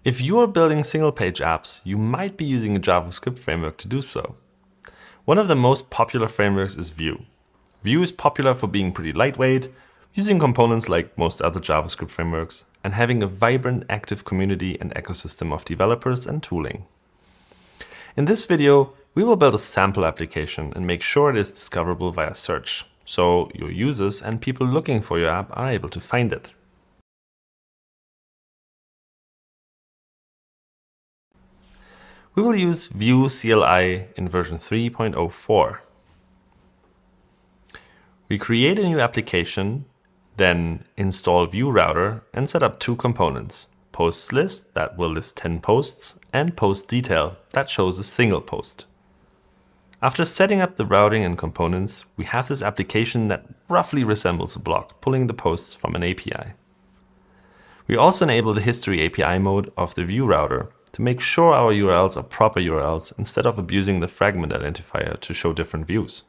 If you are building single-page apps, you might be using a JavaScript framework to do so. One of the most popular frameworks is Vue. Vue is popular for being pretty lightweight, using components like most other JavaScript frameworks, and having a vibrant, active community and ecosystem of developers and tooling. In this video, we will build a sample application and make sure it is discoverable via search, so your users and people looking for your app are able to find it. We will use Vue CLI in version 3.04. We create a new application, then install Vue Router and set up two components: posts list that will list 10 posts and post detail that shows a single post. After setting up the routing and components, we have this application that roughly resembles a blog, pulling the posts from an API. We also enable the history API mode of the Vue Router to make sure our URLs are proper URLs instead of abusing the fragment identifier to show different views.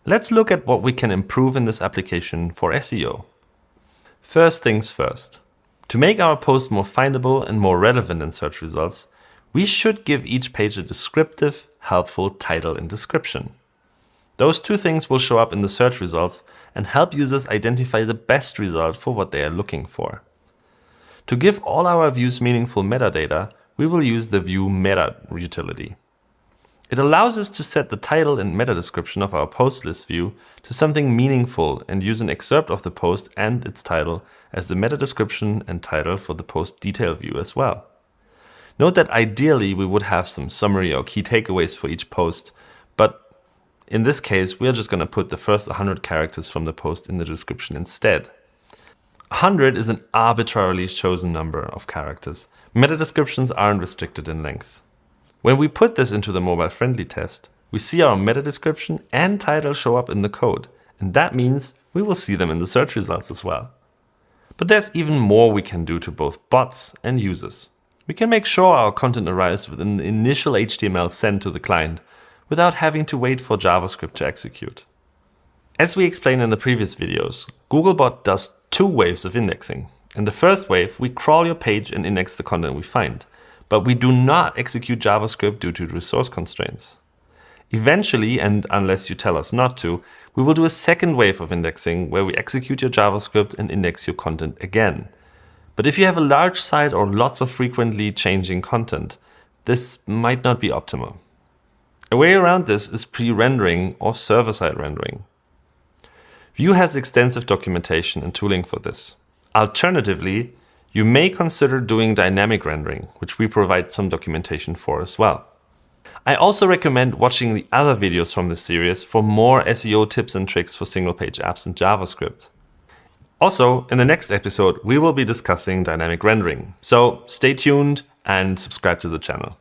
Let's look at what we can improve in this application for SEO. First things first. To make our post more findable and more relevant in search results, we should give each page a descriptive, helpful title and description. Those two things will show up in the search results and help users identify the best result for what they are looking for. To give all our views meaningful metadata, we will use the vue-meta utility. It allows us to set the title and meta description of our post list view to something meaningful and use an excerpt of the post and its title as the meta description and title for the post detail view as well. Note that ideally we would have some summary or key takeaways for each post, but in this case we are just going to put the first 100 characters from the post in the description instead. 100 is an arbitrarily chosen number of characters. Meta descriptions aren't restricted in length. When we put this into the mobile-friendly test, we see our meta description and title show up in the code, and that means we will see them in the search results as well. But there's even more we can do to both bots and users. We can make sure our content arrives within the initial HTML sent to the client without having to wait for JavaScript to execute. As we explained in the previous videos, Googlebot does two waves of indexing. In the first wave, we crawl your page and index the content we find, but we do not execute JavaScript due to resource constraints. Eventually, and unless you tell us not to, we will do a second wave of indexing where we execute your JavaScript and index your content again. But if you have a large site or lots of frequently changing content, this might not be optimal. A way around this is pre-rendering or server-side rendering. Vue has extensive documentation and tooling for this. Alternatively, you may consider doing dynamic rendering, which we provide some documentation for as well. I also recommend watching the other videos from this series for more SEO tips and tricks for single-page apps in JavaScript. Also, in the next episode, we will be discussing dynamic rendering, so stay tuned and subscribe to the channel.